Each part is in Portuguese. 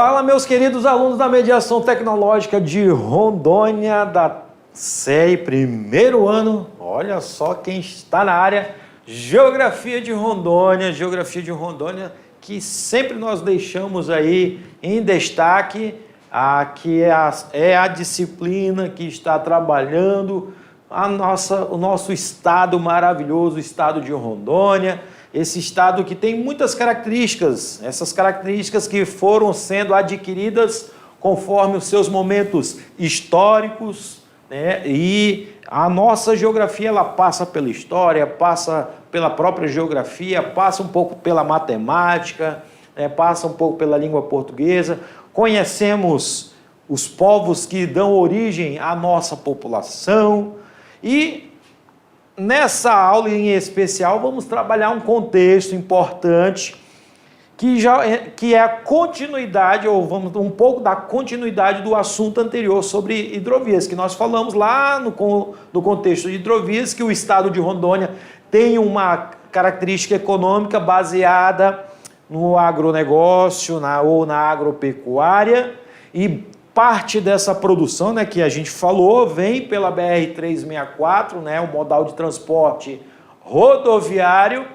Fala, meus queridos alunos da Mediação Tecnológica de Rondônia, da série primeiro ano. Olha só quem está na área, Geografia de Rondônia, que sempre nós deixamos aí em destaque, que é a disciplina que está trabalhando o nosso estado maravilhoso, o estado de Rondônia. Esse estado que tem muitas características, essas características que foram sendo adquiridas conforme os seus momentos históricos, né? E a nossa geografia, ela passa pela história, passa pela própria geografia, passa um pouco pela matemática, né? Passa um pouco pela língua portuguesa. Conhecemos os povos que dão origem à nossa população e nessa aula em especial vamos trabalhar um contexto importante que é a continuidade, ou vamos um pouco da continuidade do assunto anterior sobre hidrovias, que nós falamos lá no contexto de hidrovias, que o estado de Rondônia tem uma característica econômica baseada no agronegócio ou na agropecuária, e parte dessa produção, né, que a gente falou, vem pela BR-364, né, o modal de transporte rodoviário,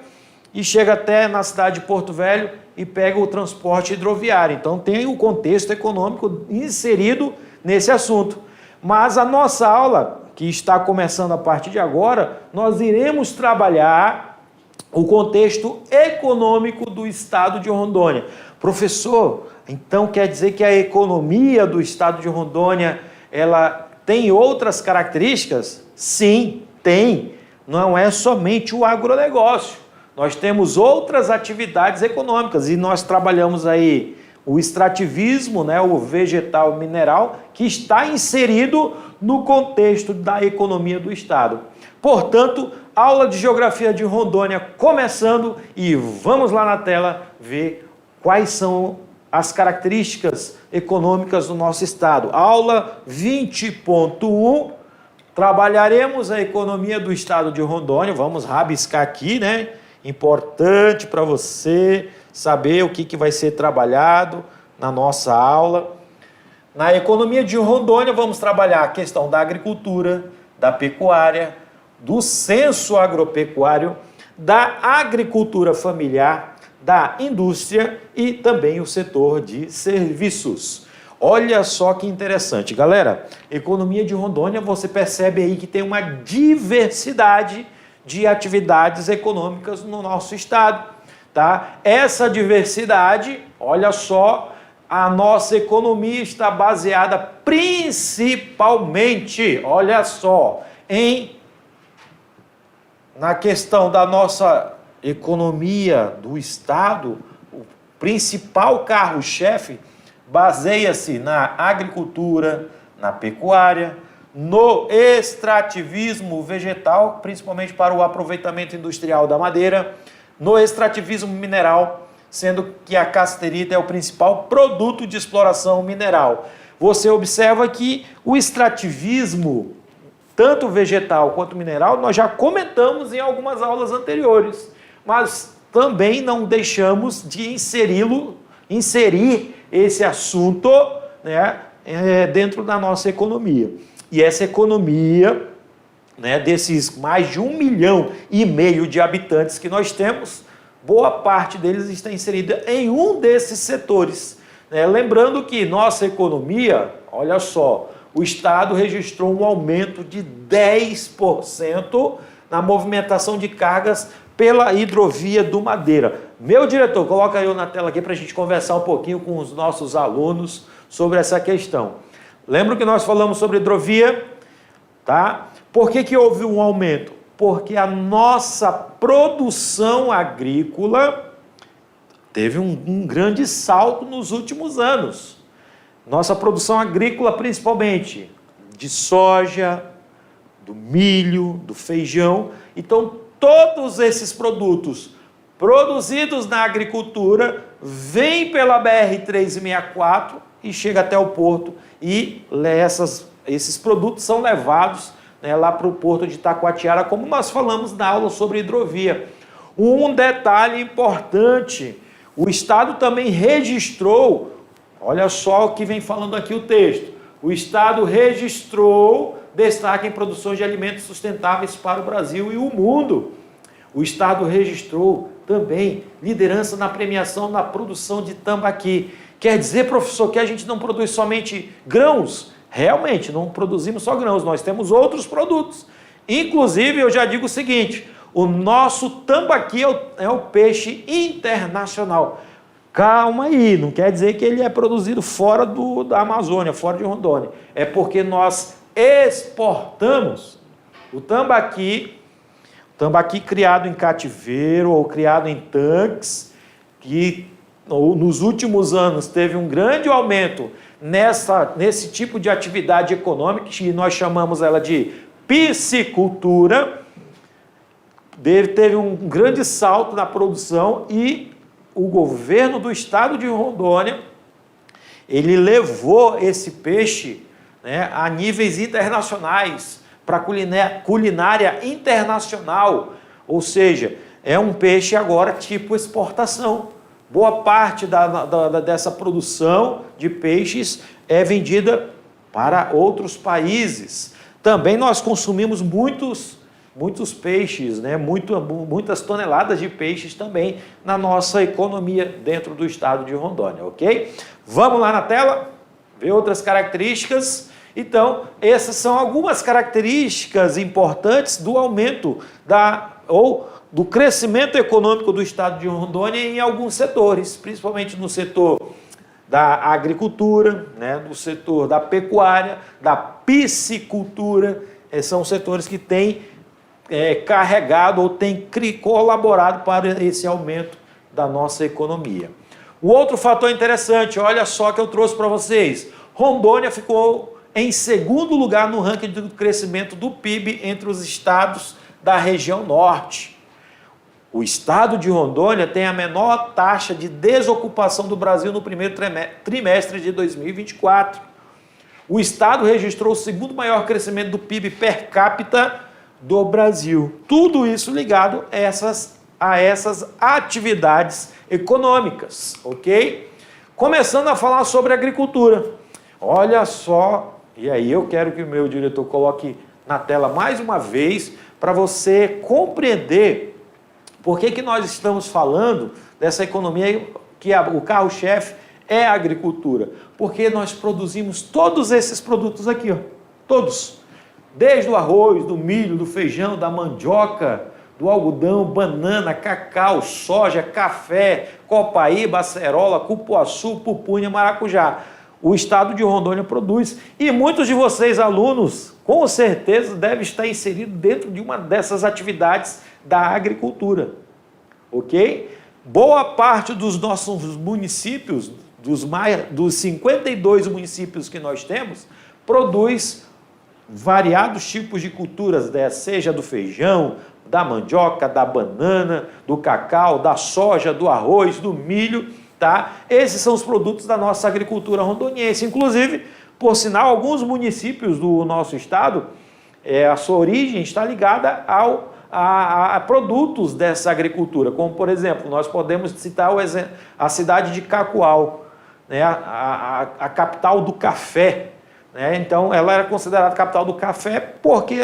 e chega até na cidade de Porto Velho e pega o transporte hidroviário. Então tem o contexto econômico inserido nesse assunto. Mas a nossa aula, que está começando a partir de agora, nós iremos trabalhar o contexto econômico do estado de Rondônia. Professor, então quer dizer que a economia do estado de Rondônia, ela tem outras características? Sim, tem. Não é somente o agronegócio. Nós temos outras atividades econômicas e nós trabalhamos aí o extrativismo, né, o vegetal mineral, que está inserido no contexto da economia do estado. Portanto, aula de Geografia de Rondônia começando, e vamos lá na tela ver quais são as características econômicas do nosso estado. Aula 20.1, trabalharemos a economia do estado de Rondônia. Vamos rabiscar aqui, né? Importante para você saber o que vai ser trabalhado na nossa aula. Na economia de Rondônia, vamos trabalhar a questão da agricultura, da pecuária, do censo agropecuário, da agricultura familiar, da indústria e também o setor de serviços. Olha só que interessante, galera. Economia de Rondônia, você percebe aí que tem uma diversidade de atividades econômicas no nosso estado, tá? Essa diversidade, olha só, a nossa economia está baseada principalmente, olha só, na questão da nossa economia do estado. O principal carro-chefe baseia-se na agricultura, na pecuária, no extrativismo vegetal, principalmente para o aproveitamento industrial da madeira, no extrativismo mineral, sendo que a cassiterita é o principal produto de exploração mineral. Você observa que o extrativismo, tanto vegetal quanto mineral, nós já comentamos em algumas aulas anteriores, mas também não deixamos de inserir esse assunto, né, dentro da nossa economia. E essa economia, né, desses mais de 1,5 milhão de habitantes que nós temos, boa parte deles está inserida em um desses setores, né? Lembrando que nossa economia, olha só, o estado registrou um aumento de 10% na movimentação de cargas pela hidrovia do Madeira. Meu diretor, coloca eu na tela aqui para a gente conversar um pouquinho com os nossos alunos sobre essa questão. Lembra que nós falamos sobre hidrovia? Tá? Por que houve um aumento? Porque a nossa produção agrícola teve um grande salto nos últimos anos. Nossa produção agrícola, principalmente de soja, do milho, do feijão. Então, todos esses produtos produzidos na agricultura vêm pela BR-364 e chega até o porto, e esses produtos são levados, né, lá para o porto de Itacoatiara, como nós falamos na aula sobre hidrovia. Um detalhe importante, o estado também registrou Olha só o que vem falando aqui o texto. O Estado registrou destaque em produções de alimentos sustentáveis para o Brasil e o mundo. O Estado registrou também liderança na premiação na produção de tambaqui. Quer dizer, professor, que a gente não produz somente grãos? Realmente, não produzimos só grãos, nós temos outros produtos. Inclusive, eu já digo o seguinte, o nosso tambaqui é o peixe internacional. Calma aí, não quer dizer que ele é produzido fora da Amazônia, fora de Rondônia. É porque nós exportamos o tambaqui criado em cativeiro ou criado em tanques, que nos últimos anos teve um grande aumento nesse tipo de atividade econômica, que nós chamamos ela de piscicultura. Teve um grande salto na produção e o governo do estado de Rondônia, ele levou esse peixe, né, a níveis internacionais, para culinária internacional, ou seja, é um peixe agora tipo exportação. Boa parte dessa produção de peixes é vendida para outros países. Também nós consumimos muitos peixes, né? Muitas toneladas de peixes também na nossa economia dentro do estado de Rondônia, ok? Vamos lá na tela, ver outras características. Então, essas são algumas características importantes do aumento do crescimento econômico do estado de Rondônia em alguns setores, principalmente no setor da agricultura, né, no setor da pecuária, da piscicultura. São setores que têm carregado ou têm colaborado para esse aumento da nossa economia. O outro fator interessante, olha só que eu trouxe para vocês. Rondônia ficou em segundo lugar no ranking do crescimento do PIB entre os estados da região norte. O estado de Rondônia tem a menor taxa de desocupação do Brasil no primeiro trimestre de 2024. O estado registrou o segundo maior crescimento do PIB per capita do Brasil. Tudo isso ligado a essas atividades econômicas, ok? Começando a falar sobre agricultura. Olha só, e aí eu quero que o meu diretor coloque na tela mais uma vez para você compreender por que nós estamos falando dessa economia que o carro-chefe é a agricultura. Porque nós produzimos todos esses produtos aqui, ó, todos. Desde o arroz, do milho, do feijão, da mandioca, do algodão, banana, cacau, soja, café, copaíba, acerola, cupuaçu, pupunha, maracujá. O estado de Rondônia produz. E muitos de vocês, alunos, com certeza devem estar inseridos dentro de uma dessas atividades da agricultura. Ok? Boa parte dos nossos municípios, dos 52 municípios que nós temos, produz variados tipos de culturas, seja do feijão, da mandioca, da banana, do cacau, da soja, do arroz, do milho, tá? Esses são os produtos da nossa agricultura rondoniense. Inclusive, por sinal, alguns municípios do nosso estado, a sua origem está ligada a produtos dessa agricultura, como, por exemplo, nós podemos citar a cidade de Cacoal, né? a capital do café. Então, ela era considerada capital do café porque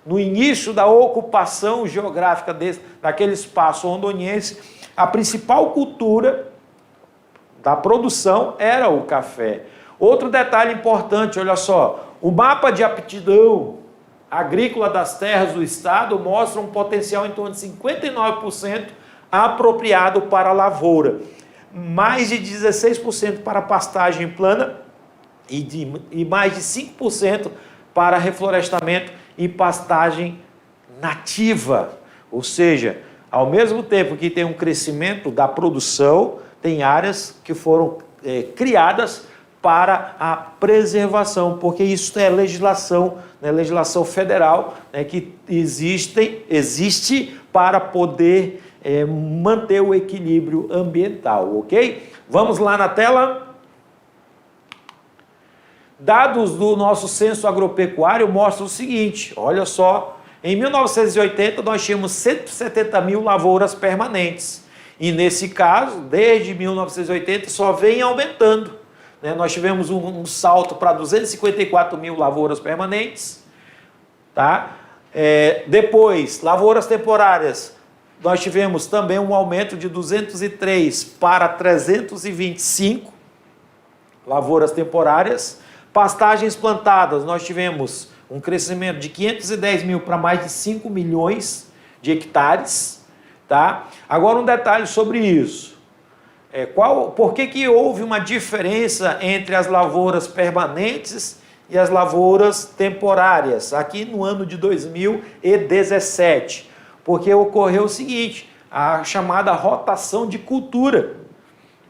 no início da ocupação geográfica daquele espaço rondoniense, a principal cultura da produção era o café. Outro detalhe importante, olha só, o mapa de aptidão agrícola das terras do estado mostra um potencial em torno de 59% apropriado para a lavoura, mais de 16% para pastagem plana, e mais de 5% para reflorestamento e pastagem nativa. Ou seja, ao mesmo tempo que tem um crescimento da produção, tem áreas que foram criadas para a preservação, porque isso é legislação, né, legislação federal, né, que existe para poder manter o equilíbrio ambiental, ok? Vamos lá na tela. Dados do nosso censo agropecuário mostram o seguinte, olha só, em 1980 nós tínhamos 170 mil lavouras permanentes, e nesse caso, desde 1980, só vem aumentando. né? Nós tivemos um salto para 254 mil lavouras permanentes. Tá? Depois, lavouras temporárias, nós tivemos também um aumento de 203 para 325 lavouras temporárias. Pastagens plantadas, nós tivemos um crescimento de 510 mil para mais de 5 milhões de hectares. Tá? Agora um detalhe sobre isso. Por que houve uma diferença entre as lavouras permanentes e as lavouras temporárias, aqui no ano de 2017? Porque ocorreu o seguinte, a chamada rotação de cultura.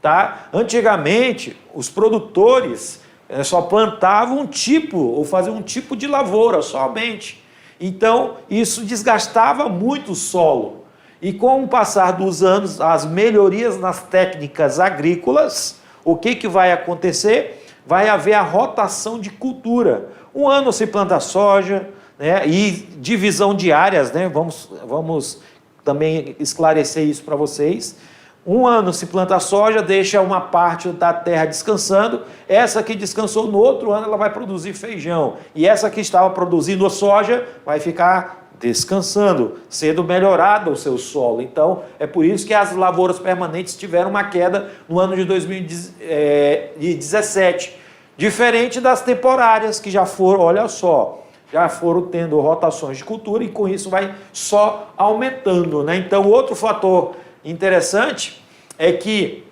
Tá? Antigamente, os produtores só plantavam um tipo, ou faziam um tipo de lavoura somente. Então, isso desgastava muito o solo. E com o passar dos anos, as melhorias nas técnicas agrícolas, o que vai acontecer? Vai haver a rotação de cultura. Um ano se planta soja, né, e divisão de áreas, né, vamos também esclarecer isso para vocês. Um ano se planta soja, deixa uma parte da terra descansando, essa que descansou no outro ano ela vai produzir feijão, e essa que estava produzindo soja vai ficar descansando, sendo melhorado o seu solo. Então, é por isso que as lavouras permanentes tiveram uma queda no ano de 2017. Diferente das temporárias, que já foram, olha só, já foram tendo rotações de cultura e com isso vai só aumentando, né? Então, outro fator interessante é que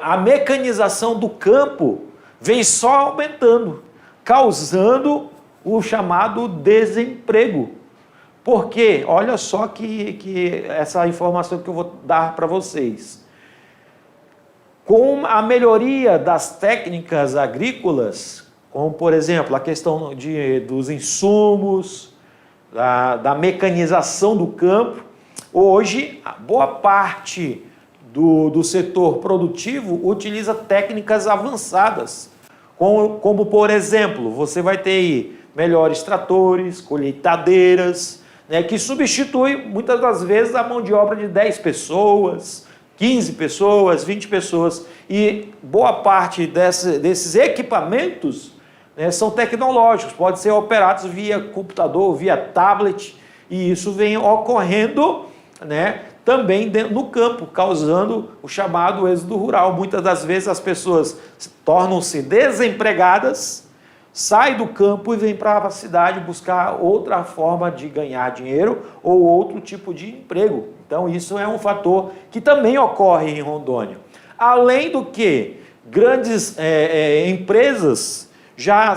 a mecanização do campo vem só aumentando, causando o chamado desemprego. Porque, olha só que essa informação que eu vou dar para vocês. Com a melhoria das técnicas agrícolas, como por exemplo a questão dos insumos, da mecanização do campo, hoje a boa parte do setor produtivo utiliza técnicas avançadas, como por exemplo, você vai ter aí melhores tratores, colheitadeiras, né, que substitui muitas das vezes a mão de obra de 10 pessoas, 15 pessoas, 20 pessoas. E boa parte desses equipamentos, né, são tecnológicos, podem ser operados via computador, via tablet, e isso vem ocorrendo, né, também no campo, causando o chamado êxodo rural. Muitas das vezes as pessoas tornam-se desempregadas, sai do campo e vem para a cidade buscar outra forma de ganhar dinheiro ou outro tipo de emprego. Então isso é um fator que também ocorre em Rondônia. Além do que, grandes empresas já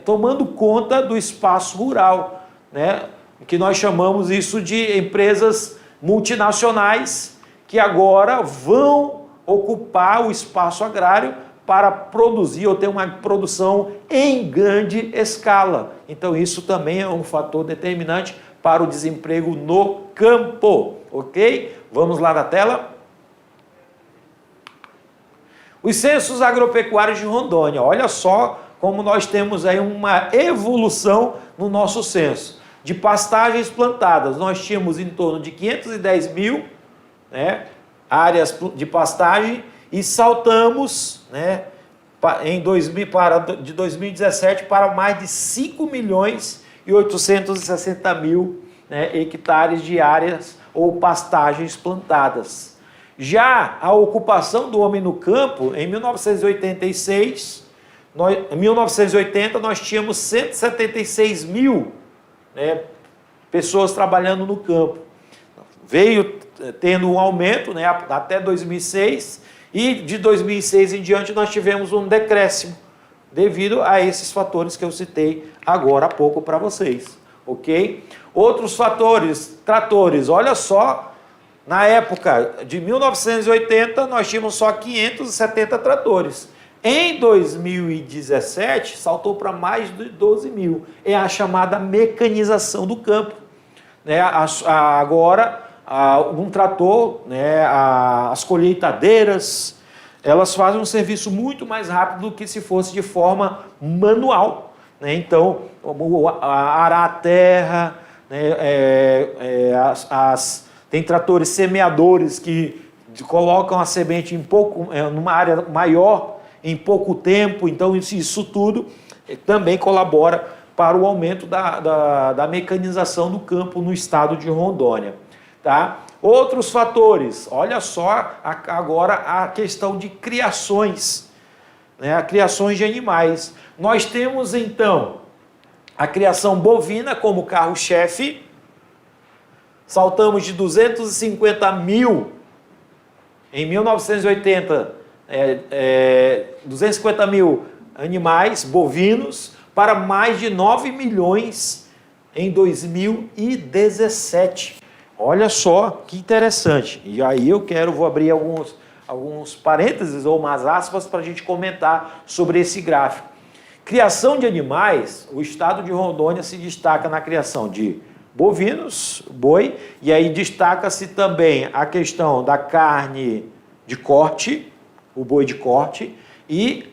tomando conta do espaço rural, né? Que nós chamamos isso de empresas multinacionais que agora vão ocupar o espaço agrário para produzir ou ter uma produção em grande escala. Então isso também é um fator determinante para o desemprego no campo, ok? Vamos lá na tela. Os censos agropecuários de Rondônia, olha só como nós temos aí uma evolução no nosso censo. De pastagens plantadas, nós tínhamos em torno de 510 mil, né, áreas de pastagem, e saltamos, né, de 2017 para mais de 5 milhões e 860 mil, né, hectares de áreas ou pastagens plantadas. Já a ocupação do homem no campo, em 1986, em 1980 nós tínhamos 176 mil, né, pessoas trabalhando no campo. Veio tendo um aumento, né, até 2006, e de 2006 em diante nós tivemos um decréscimo devido a esses fatores que eu citei agora há pouco para vocês, ok? Outros fatores, tratores, olha só, na época de 1980 nós tínhamos só 570 tratores. Em 2017 saltou para mais de 12 mil, é a chamada mecanização do campo, né? Agora um trator, né, as colheitadeiras, elas fazem um serviço muito mais rápido do que se fosse de forma manual, né? Então, arar a terra, né, tem tratores semeadores que colocam a semente numa área maior, em pouco tempo. Então, isso tudo também colabora para o aumento da mecanização do campo no estado de Rondônia. Tá? Outros fatores, olha só agora a questão de criações, né? Criações de animais. Nós temos então a criação bovina como carro-chefe, saltamos de 250 mil em 1980, 250 mil animais bovinos para mais de 9 milhões em 2017. Olha só que interessante. E aí vou abrir alguns parênteses ou umas aspas para a gente comentar sobre esse gráfico. Criação de animais, o estado de Rondônia se destaca na criação de bovinos, boi, e aí destaca-se também a questão da carne de corte, o boi de corte, e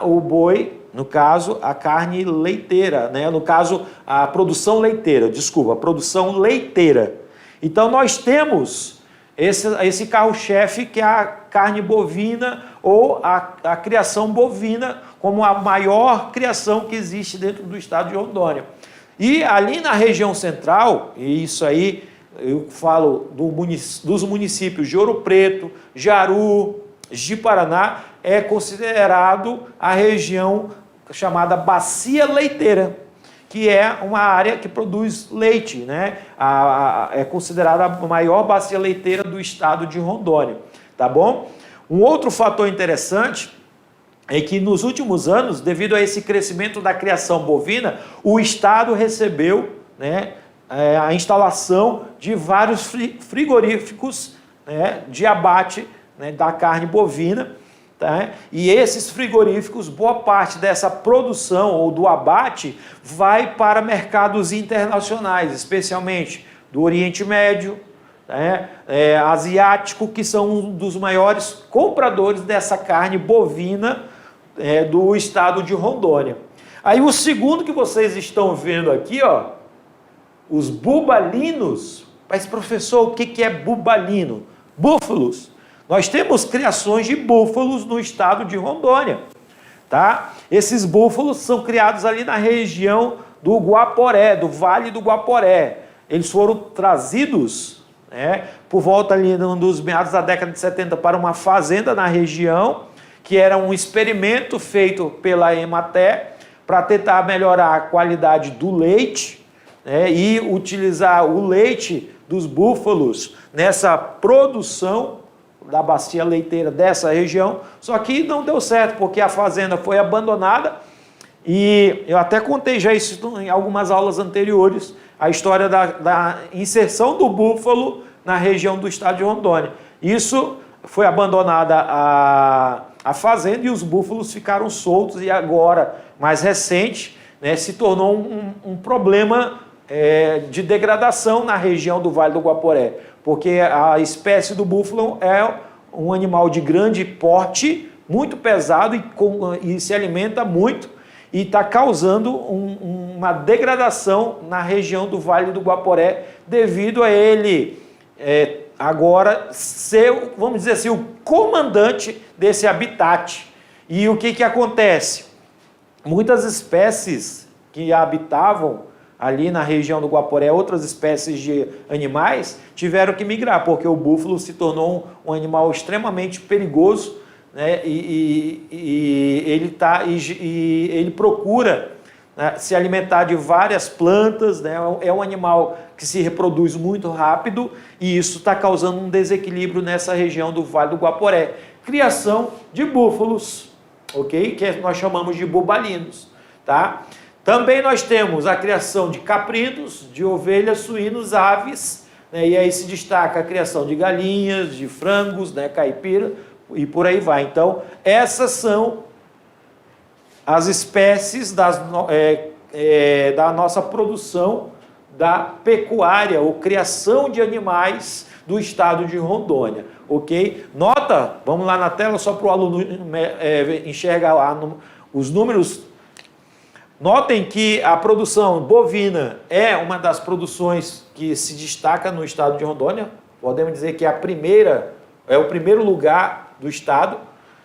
o boi, no caso, a carne leiteira, né? No caso, a produção leiteira, desculpa, a produção leiteira. Então, nós temos esse carro-chefe, que é a carne bovina ou a criação bovina, como a maior criação que existe dentro do estado de Rondônia. E ali na região central, e isso aí eu falo dos municípios de Ouro Preto, Jaru, Ji-Paraná, é considerado a região chamada Bacia Leiteira, que é uma área que produz leite, né? É considerada a maior bacia leiteira do estado de Rondônia, tá bom? Um outro fator interessante é que nos últimos anos, devido a esse crescimento da criação bovina, o estado recebeu, né, a instalação de vários frigoríficos, né, de abate, né, da carne bovina. Tá? E esses frigoríficos, boa parte dessa produção ou do abate vai para mercados internacionais, especialmente do Oriente Médio, né? Asiático, que são um dos maiores compradores dessa carne bovina do estado de Rondônia. Aí o segundo que vocês estão vendo aqui, ó, os bubalinos. Mas professor, o que é bubalino? Búfalos. Nós temos criações de búfalos no estado de Rondônia, tá? Esses búfalos são criados ali na região do Guaporé, do Vale do Guaporé. Eles foram trazidos, né, por volta ali dos meados da década de 70 para uma fazenda na região, que era um experimento feito pela Emater para tentar melhorar a qualidade do leite, né, e utilizar o leite dos búfalos nessa produção da bacia leiteira dessa região, só que não deu certo, porque a fazenda foi abandonada, e eu até contei já isso em algumas aulas anteriores, a história da inserção do búfalo na região do estado de Rondônia. Isso foi abandonada a fazenda e os búfalos ficaram soltos, e agora, mais recente, né, se tornou um problema de degradação na região do Vale do Guaporé, porque a espécie do búfalo é um animal de grande porte, muito pesado e se alimenta muito, e está causando uma degradação na região do Vale do Guaporé, devido a ele agora ser, vamos dizer assim, o comandante desse habitat. E o que acontece? Muitas espécies que habitavam ali na região do Guaporé, outras espécies de animais, tiveram que migrar, porque o búfalo se tornou um animal extremamente perigoso, né? E ele procura, né, se alimentar de várias plantas, né? É um animal que se reproduz muito rápido, e isso está causando um desequilíbrio nessa região do Vale do Guaporé. Criação de búfalos, ok? Que nós chamamos de bubalinos, tá? Também nós temos a criação de caprinos, de ovelhas, suínos, aves, né? E aí se destaca a criação de galinhas, de frangos, né, caipira, e por aí vai. Então, essas são as espécies da nossa produção da pecuária ou criação de animais do estado de Rondônia, ok? Nota, vamos lá na tela só para o aluno enxergar lá os números. Notem que a produção bovina é uma das produções que se destaca no estado de Rondônia. Podemos dizer que é o primeiro lugar do estado.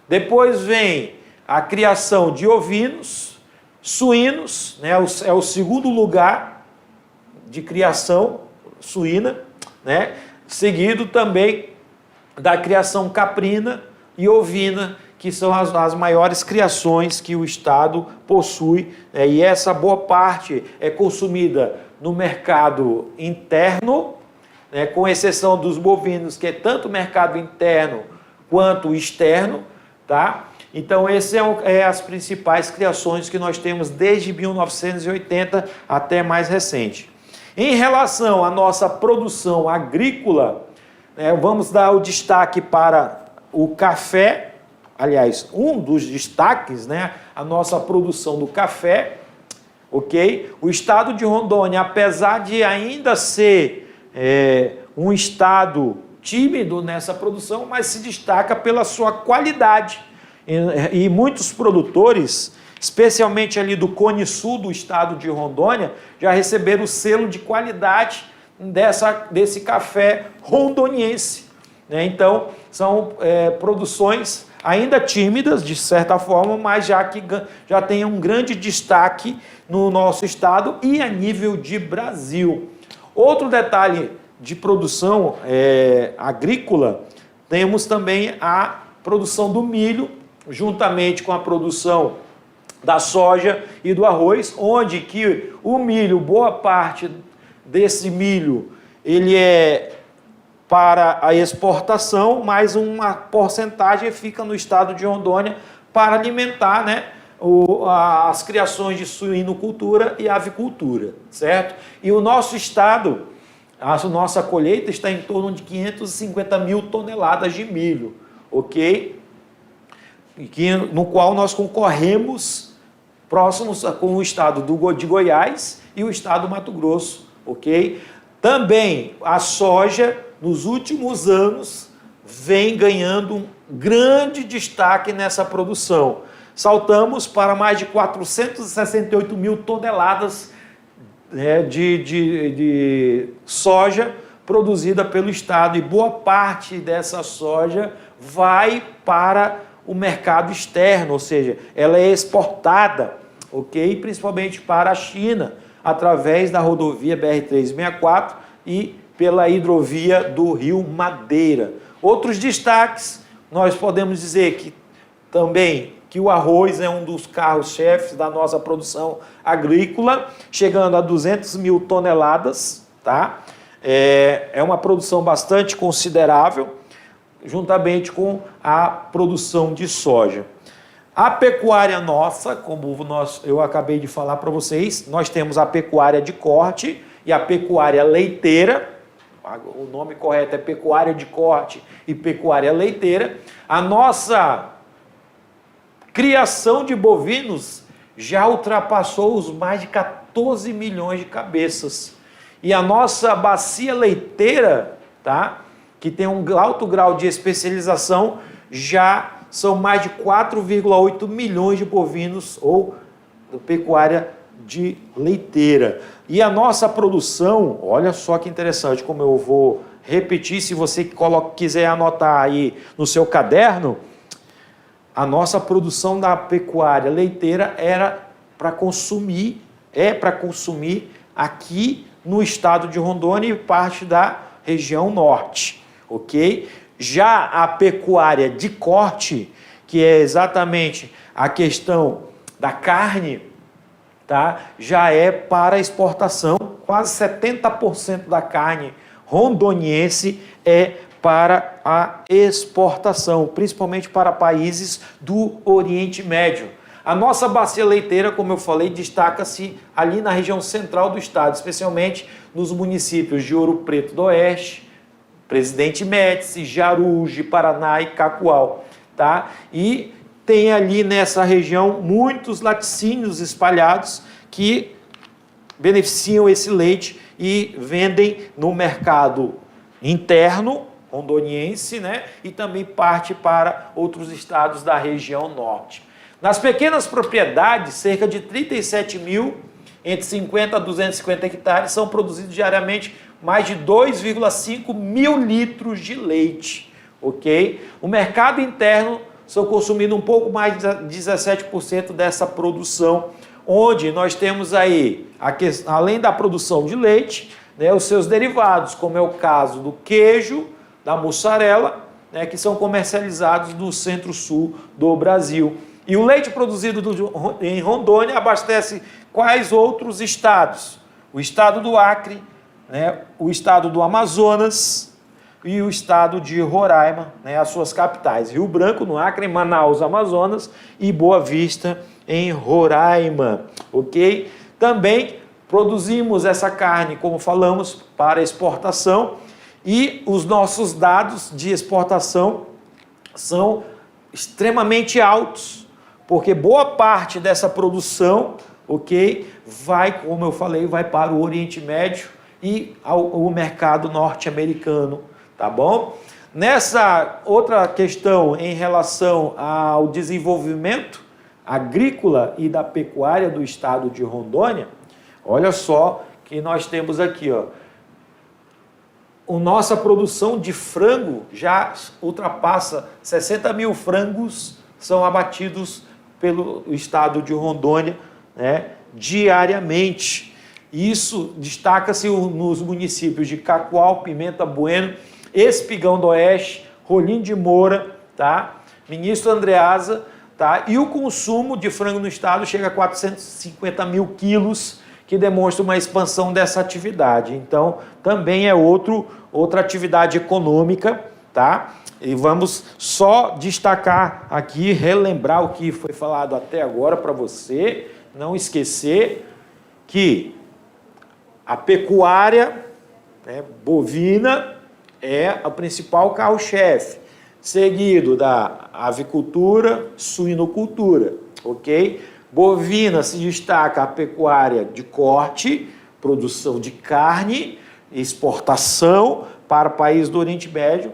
Depois vem a criação de ovinos, suínos, né? É o segundo lugar de criação suína, né? Seguido também da criação caprina e ovina, que são as maiores criações que o Estado possui, né? E essa boa parte é consumida no mercado interno, né? Com exceção dos bovinos, que é tanto mercado interno quanto externo, tá? Então, essas as principais criações que nós temos desde 1980 até mais recente. Em relação à nossa produção agrícola, né, vamos dar o destaque para o café. Aliás, um dos destaques, né, a nossa produção do café, ok? O estado de Rondônia, apesar de ainda ser um estado tímido nessa produção, mas se destaca pela sua qualidade. E muitos produtores, especialmente ali do Cone Sul do estado de Rondônia, já receberam o selo de qualidade desse café rondoniense, né? Então, são produções ainda tímidas, de certa forma, mas já tem um grande destaque no nosso estado e a nível de Brasil. Outro detalhe de produção agrícola, temos também a produção do milho, juntamente com a produção da soja e do arroz, onde que o milho, boa parte desse milho, ele é para a exportação, mas uma porcentagem fica no estado de Rondônia para alimentar, né, as criações de suinocultura e avicultura, certo? E o nosso estado, a nossa colheita está em torno de 550 mil toneladas de milho, ok? No qual nós concorremos próximos com o estado de Goiás e o estado do Mato Grosso, ok? Também a soja, nos últimos anos, vem ganhando um grande destaque nessa produção. Saltamos para mais de 468 mil toneladas de soja produzida pelo estado, e boa parte dessa soja vai para o mercado externo, ou seja, ela é exportada, ok? Principalmente para a China, através da rodovia BR-364 e pela hidrovia do Rio Madeira. Outros destaques, nós podemos dizer que também que o arroz é um dos carros-chefes da nossa produção agrícola, chegando a 200 mil toneladas, tá? É uma produção bastante considerável, juntamente com a produção de soja. A pecuária nossa, como eu acabei de falar para vocês, nós temos a pecuária de corte e a pecuária leiteira. O nome correto é pecuária de corte e pecuária leiteira. A nossa criação de bovinos já ultrapassou os mais de 14 milhões de cabeças. E a nossa bacia leiteira, tá, que tem um alto grau de especialização, já são mais de 4,8 milhões de bovinos ou pecuária de leiteira. E a nossa produção, olha só que interessante, como eu vou repetir, se você quiser anotar aí no seu caderno, a nossa produção da pecuária leiteira é para consumir aqui no estado de Rondônia e parte da região norte, ok? Já a pecuária de corte, que é exatamente a questão da carne, tá? Já é para exportação. Quase 70% da carne rondoniense é para a exportação, principalmente para países do Oriente Médio. A nossa bacia leiteira, como eu falei, destaca-se ali na região central do estado, especialmente nos municípios de Ouro Preto do Oeste, Presidente Médici, Jaruge, Paraná e Cacoal, tá? E tem ali nessa região muitos laticínios espalhados que beneficiam esse leite e vendem no mercado interno rondoniense, né? E também parte para outros estados da região norte. Nas pequenas propriedades, cerca de 37 mil, entre 50 a 250 hectares, são produzidos diariamente mais de 2,5 mil litros de leite, ok? O mercado interno são consumindo um pouco mais de 17% dessa produção, onde nós temos aí, além da produção de leite, né, os seus derivados, como é o caso do queijo, da mussarela, né, que são comercializados no centro-sul do Brasil. E o leite produzido em Rondônia abastece quais outros estados? O estado do Acre, né, o estado do Amazonas e o estado de Roraima, né, as suas capitais. Rio Branco, no Acre, Manaus, Amazonas e Boa Vista, em Roraima. Ok? Também produzimos essa carne, como falamos, para exportação e os nossos dados de exportação são extremamente altos, porque boa parte dessa produção, ok, vai, como eu falei, vai para o Oriente Médio e ao mercado norte-americano, tá bom? Nessa outra questão em relação ao desenvolvimento agrícola e da pecuária do estado de Rondônia, olha só que nós temos aqui, ó, a nossa produção de frango já ultrapassa 60 mil frangos são abatidos pelo estado de Rondônia, né, diariamente. Isso destaca-se nos municípios de Cacoal, Pimenta Bueno, Espigão do Oeste, Rolim de Moura, tá? Ministro Andreasa, tá? E o consumo de frango no estado chega a 450 mil quilos, que demonstra uma expansão dessa atividade. Então, também é outra atividade econômica, tá? E vamos só destacar aqui, relembrar o que foi falado até agora para você, não esquecer que a pecuária, né, bovina é a principal carro-chefe, seguido da avicultura, suinocultura, ok? Bovina se destaca a pecuária de corte, produção de carne, exportação para o país do Oriente Médio.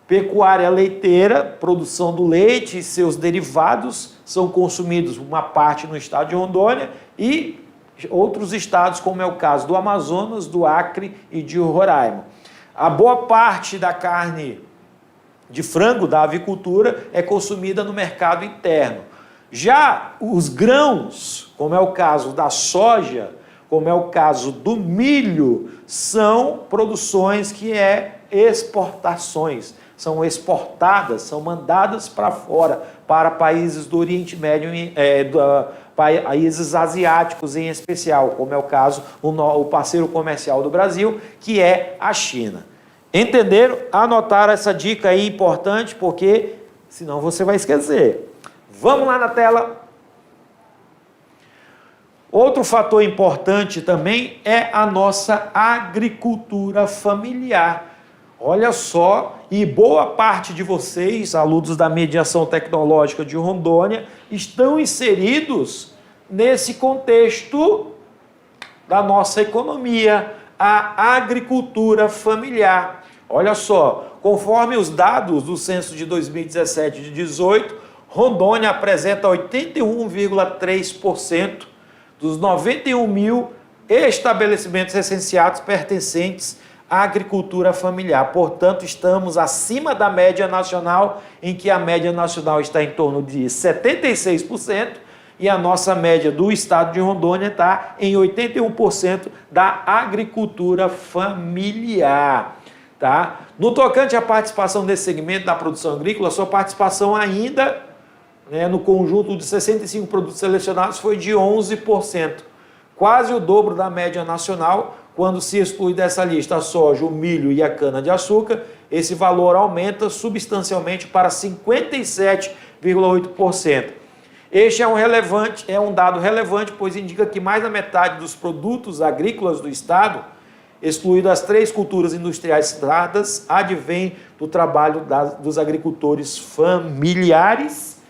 Pecuária leiteira, produção do leite e seus derivados são consumidos uma parte no estado de Rondônia e outros estados, como é o caso do Amazonas, do Acre e de Roraima. A boa parte da carne de frango da avicultura é consumida no mercado interno. Já os grãos, como é o caso da soja, como é o caso do milho, são produções que exportações, são exportadas, são mandadas para fora, para países do Oriente Médio, países asiáticos em especial, como é o caso o parceiro comercial do Brasil, que é a China. Entenderam? Anotaram essa dica aí importante, porque senão você vai esquecer. Vamos lá na tela. Outro fator importante também é a nossa agricultura familiar. Olha só, e boa parte de vocês, alunos da Mediação Tecnológica de Rondônia, estão inseridos nesse contexto da nossa economia, a agricultura familiar. Olha só, conforme os dados do censo de 2017 e de 2018, Rondônia apresenta 81,3% dos 91 mil estabelecimentos recenseados pertencentes à agricultura familiar. Portanto, estamos acima da média nacional, em que a média nacional está em torno de 76%, e a nossa média do estado de Rondônia está em 81% da agricultura familiar. Tá? No tocante à participação desse segmento da produção agrícola, sua participação ainda, né, no conjunto de 65 produtos selecionados foi de 11%, quase o dobro da média nacional. Quando se exclui dessa lista a soja, o milho e a cana-de-açúcar, esse valor aumenta substancialmente para 57,8%. Este é um dado relevante, pois indica que mais da metade dos produtos agrícolas do estado, excluído as 3 culturas industriais citadas, advém do trabalho dos agricultores familiares,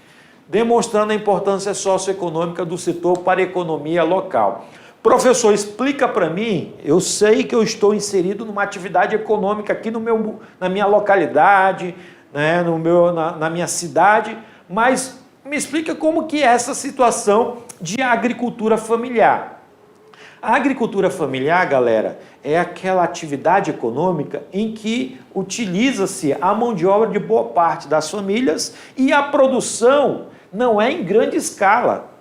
demonstrando a importância socioeconômica do setor para a economia local. Professor, explica para mim, eu sei que eu estou inserido numa atividade econômica aqui na minha localidade, né, na minha cidade, mas me explica como que é essa situação de agricultura familiar. A agricultura familiar, galera, é aquela atividade econômica em que utiliza-se a mão de obra de boa parte das famílias e a produção não é em grande escala.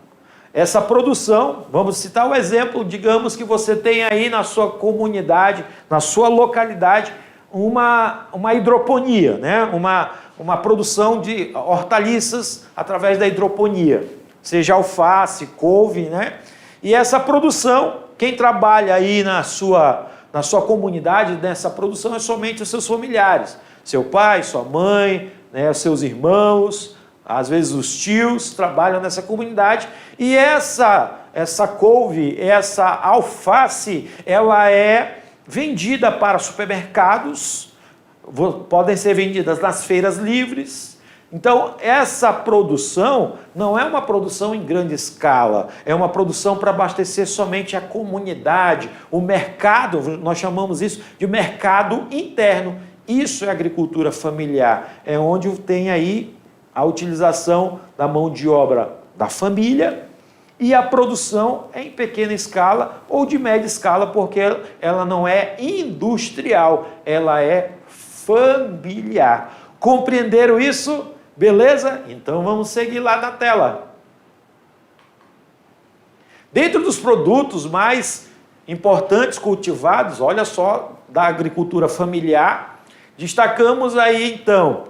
Essa produção, vamos citar o exemplo, digamos que você tem aí na sua comunidade, na sua localidade, uma hidroponia, né? uma produção de hortaliças através da hidroponia, seja alface, couve, né? E essa produção, quem trabalha aí na sua comunidade nessa produção é somente os seus familiares, seu pai, sua mãe, né? Os seus irmãos, às vezes os tios trabalham nessa comunidade e essa couve, essa alface, ela é vendida para supermercados, podem ser vendidas nas feiras livres. Então, essa produção não é uma produção em grande escala, é uma produção para abastecer somente a comunidade, o mercado, nós chamamos isso de mercado interno. Isso é agricultura familiar, é onde tem aí a utilização da mão de obra da família e a produção é em pequena escala ou de média escala, porque ela não é industrial, ela é familiar. Compreenderam isso? Beleza? Então vamos seguir lá na tela. Dentro dos produtos mais importantes cultivados, olha só, da agricultura familiar, destacamos aí então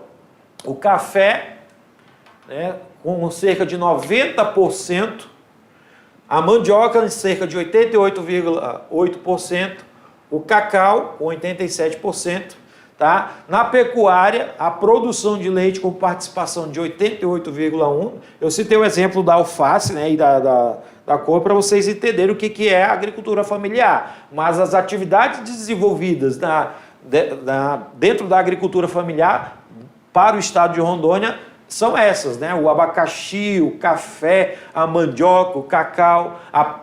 o café, né, com cerca de 90%, a mandioca em cerca de 88,8%, o cacau com 87%, tá? Na pecuária, a produção de leite com participação de 88,1%. Eu citei o exemplo da alface, né, e da cor para vocês entenderem o que é a agricultura familiar. Mas as atividades desenvolvidas dentro da agricultura familiar para o estado de Rondônia são essas, né? O abacaxi, o café, a mandioca, o cacau, a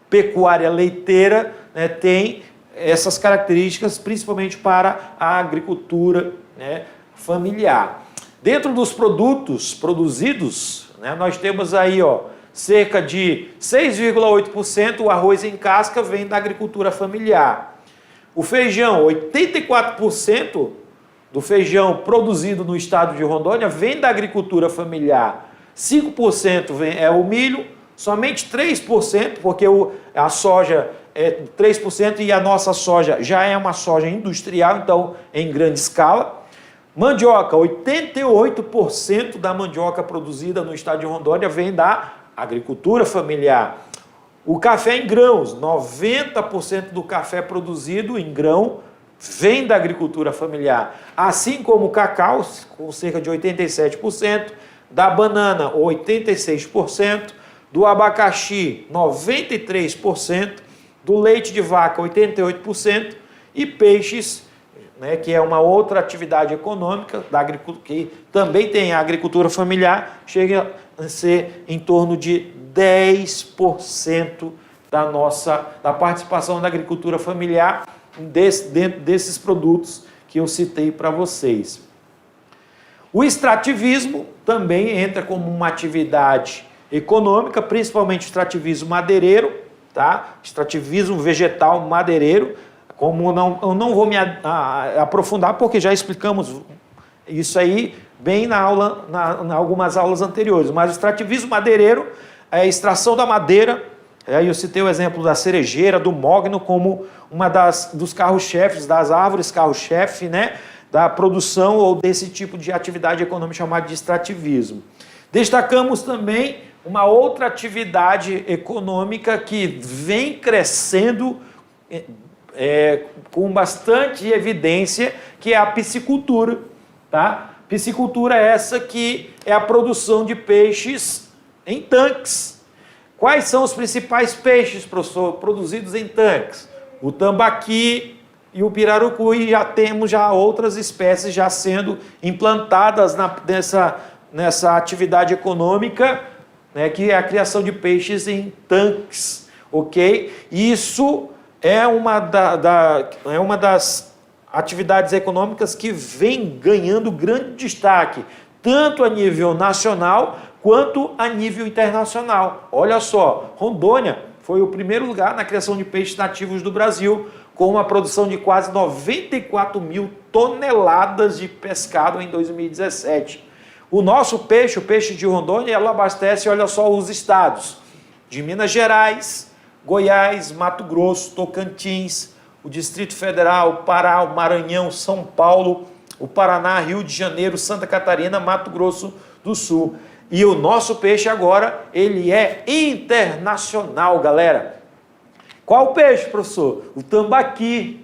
pecuária leiteira, né, tem essas características, principalmente para a agricultura, né, familiar. Dentro dos produtos produzidos, né, nós temos aí, ó, cerca de 6,8% o arroz em casca vem da agricultura familiar. O feijão, 84% do feijão produzido no estado de Rondônia vem da agricultura familiar. 5% é o milho, somente 3%, porque a soja é 3% e a nossa soja já é uma soja industrial, então em grande escala. Mandioca, 88% da mandioca produzida no estado de Rondônia vem da agricultura familiar. O café em grãos, 90% do café produzido em grão vem da agricultura familiar, assim como o cacau, com cerca de 87%, da banana, 86%, do abacaxi, 93%, do leite de vaca, 88%, e peixes, né, que é uma outra atividade econômica da agricultura, que também tem a agricultura familiar, chega a ser em torno de 10% da participação da agricultura familiar dentro desses produtos que eu citei para vocês. O extrativismo também entra como uma atividade econômica, principalmente o extrativismo madeireiro, tá? Extrativismo vegetal madeireiro, como eu não vou me aprofundar porque já explicamos isso aí bem na aula, em algumas aulas anteriores, mas o extrativismo madeireiro é a extração da madeira. Aí eu citei o exemplo da cerejeira, do mogno, como uma dos carros-chefes, das árvores carro-chefe, né, da produção ou desse tipo de atividade econômica chamada de extrativismo. Destacamos também uma outra atividade econômica que vem crescendo com bastante evidência, que é a piscicultura. Tá? Piscicultura é essa que é a produção de peixes em tanques. Quais são os principais peixes, professor, produzidos em tanques? O tambaqui e o pirarucu, e já temos outras espécies já sendo implantadas nessa atividade econômica, né, que é a criação de peixes em tanques, ok? Isso é uma das atividades econômicas que vem ganhando grande destaque, tanto a nível nacional quanto a nível internacional. Olha só, Rondônia foi o primeiro lugar na criação de peixes nativos do Brasil, com uma produção de quase 94 mil toneladas de pescado em 2017. O nosso peixe, o peixe de Rondônia, ela abastece, olha só, os estados de Minas Gerais, Goiás, Mato Grosso, Tocantins, o Distrito Federal, Pará, o Maranhão, São Paulo, o Paraná, Rio de Janeiro, Santa Catarina, Mato Grosso do Sul. E o nosso peixe agora, ele é internacional, galera. Qual peixe, professor? O tambaqui.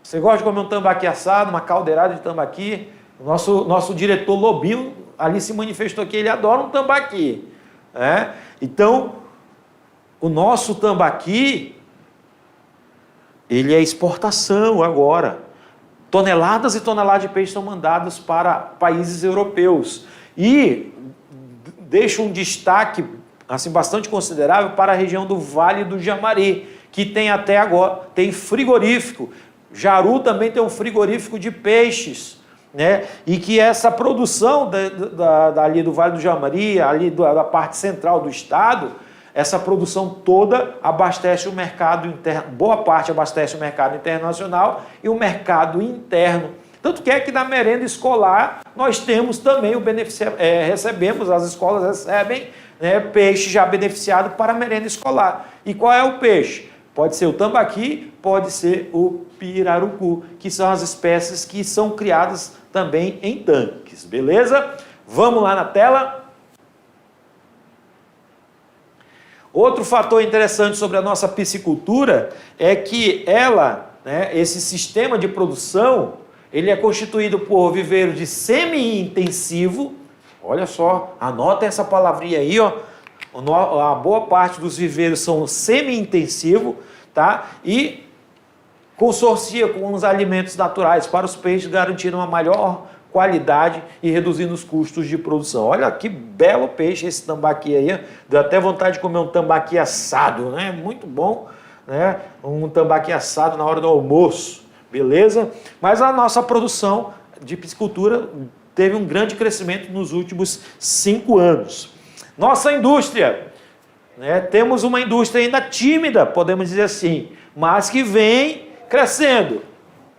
Você gosta de comer um tambaqui assado, uma caldeirada de tambaqui? O nosso diretor Lobinho ali se manifestou que ele adora um tambaqui. Então, o nosso tambaqui, ele é exportação agora. Toneladas e toneladas de peixe são mandadas para países europeus. E deixo um destaque assim, bastante considerável para a região do Vale do Jamari, que tem até agora, tem frigorífico. Jaru também tem um frigorífico de peixes, né? E que essa produção ali do Vale do Jamari, ali da parte central do estado, essa produção toda abastece o mercado interno, boa parte abastece o mercado internacional e o mercado interno. Tanto que é que na merenda escolar nós temos também o recebemos, as escolas recebem, né, peixe já beneficiado para a merenda escolar. E qual é o peixe? Pode ser o tambaqui, pode ser o pirarucu, que são as espécies que são criadas também em tanques, beleza? Vamos lá na tela. Outro fator interessante sobre a nossa piscicultura é que ela, né, esse sistema de produção, ele é constituído por viveiros de semi-intensivo. Olha só, anota essa palavrinha aí, ó. A boa parte dos viveiros são semi-intensivo, tá? E consorcia com os alimentos naturais para os peixes, garantindo uma maior qualidade e reduzindo os custos de produção. Olha que belo peixe esse tambaqui aí. Deu até vontade de comer um tambaqui assado, né? Muito bom, né? Um tambaqui assado na hora do almoço. Beleza? Mas a nossa produção de piscicultura teve um grande crescimento nos últimos 5 anos. Nossa indústria, né? Temos uma indústria ainda tímida, podemos dizer assim, mas que vem crescendo,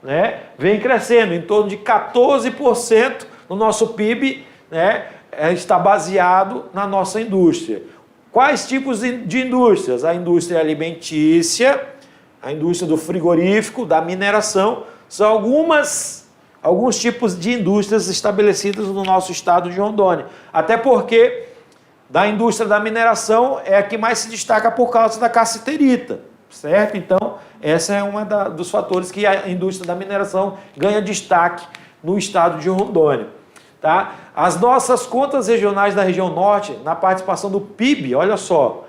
né? Vem crescendo em torno de 14% no nosso PIB, né? Está baseado na nossa indústria. Quais tipos de indústrias? A indústria alimentícia, a indústria do frigorífico, da mineração, são alguns tipos de indústrias estabelecidas no nosso estado de Rondônia. Até porque da indústria da mineração é a que mais se destaca por causa da cassiterita, certo? Então, essa é uma dos fatores que a indústria da mineração ganha destaque no estado de Rondônia. Tá? As nossas contas regionais da região norte, na participação do PIB, olha só,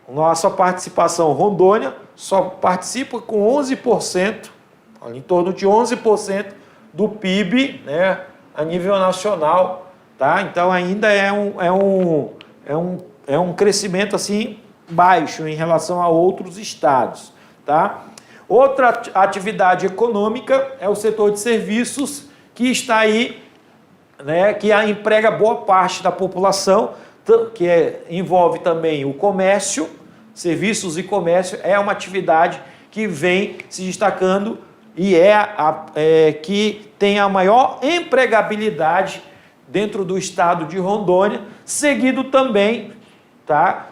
nossa participação Rondônia só participa com 11%, em torno de 11% do PIB, né, a nível nacional, tá? Então ainda é um crescimento assim baixo em relação a outros estados, tá? Outra atividade econômica é o setor de serviços, que está aí, né, que emprega boa parte da população, que envolve também o comércio, serviços e comércio, é uma atividade que vem se destacando e que tem a maior empregabilidade dentro do estado de Rondônia, seguido também, tá,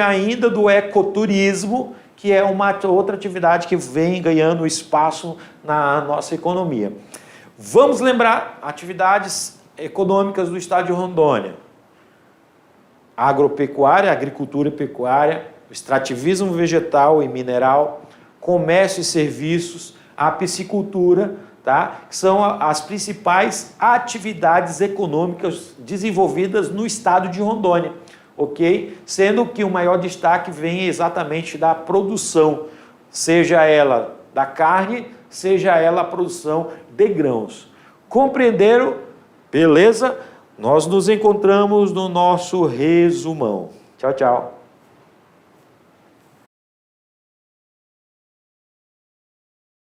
ainda do ecoturismo, que é uma outra atividade que vem ganhando espaço na nossa economia. Vamos lembrar atividades econômicas do estado de Rondônia: agropecuária, agricultura e pecuária, extrativismo vegetal e mineral, comércio e serviços, a piscicultura, tá? Que são as principais atividades econômicas desenvolvidas no estado de Rondônia, ok? Sendo que o maior destaque vem exatamente da produção, seja ela da carne, seja ela a produção de grãos. Compreenderam? Beleza? Nós nos encontramos no nosso resumão. Tchau, tchau.